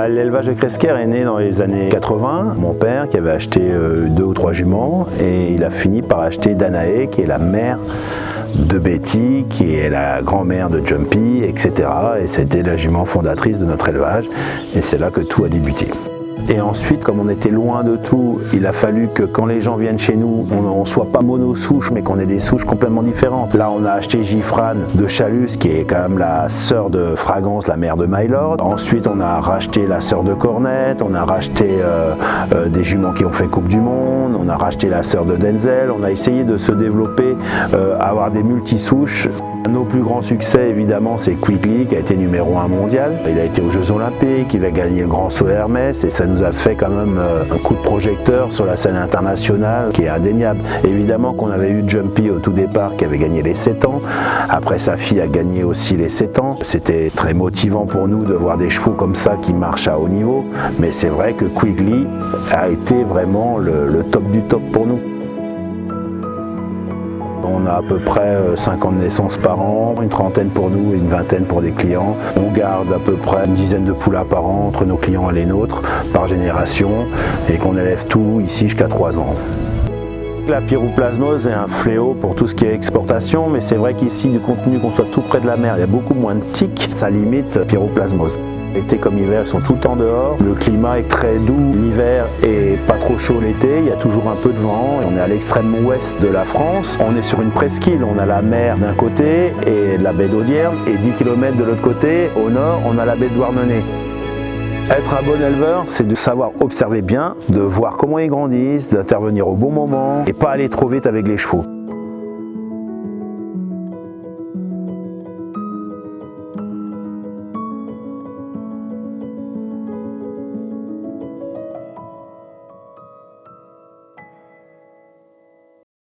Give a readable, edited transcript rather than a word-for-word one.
L'élevage de Cresker est né dans les années 80. Mon père qui avait acheté 2 ou 3 juments et il a fini par acheter Danae qui est la mère de Betty, qui est la grand-mère de Jumpy, etc. Et c'était la jument fondatrice de notre élevage et c'est là que tout a débuté. Et ensuite, comme on était loin de tout, il a fallu que quand les gens viennent chez nous, on ne soit pas mono-souche, mais qu'on ait des souches complètement différentes. Là, on a acheté Gifran de Chalus, qui est quand même la sœur de Fragance, la mère de Mylord. Ensuite, on a racheté la sœur de Cornette, on a racheté des juments qui ont fait Coupe du Monde, on a racheté la sœur de Denzel. On a essayé de se développer, avoir des multisouches. Nos plus grands succès, évidemment, c'est Quickly, qui a été numéro 1 mondial. Il a été aux Jeux Olympiques, il a gagné le Grand Saut Hermès, et ça nous a fait quand même un coup de projecteur sur la scène internationale, qui est indéniable. Évidemment qu'on avait eu Jumpy au tout départ, qui avait gagné les 7 ans. Après, sa fille a gagné aussi les 7 ans. C'était très motivant pour nous de voir des chevaux comme ça qui marchent à haut niveau. Mais c'est vrai que Quickly a été vraiment le top du top pour nous. On a à peu près 50 naissances par an, une trentaine pour nous et une vingtaine pour des clients. On garde à peu près une dizaine de poulains par an entre nos clients et les nôtres, par génération, et qu'on élève tout ici jusqu'à 3 ans. La pyroplasmose est un fléau pour tout ce qui est exportation, mais c'est vrai qu'ici, du contenu qu'on soit tout près de la mer, il y a beaucoup moins de tiques, ça limite la pyroplasmose. Été comme hiver, ils sont tout le temps dehors. Le climat est très doux l'hiver et pas trop chaud l'été. Il y a toujours un peu de vent. On est à l'extrême ouest de la France. On est sur une presqu'île. On a la mer d'un côté et la baie d'Audierne. Et 10 km de l'autre côté, au nord, on a la baie de Douarnenez. Être un bon éleveur, c'est de savoir observer bien, de voir comment ils grandissent, d'intervenir au bon moment et pas aller trop vite avec les chevaux.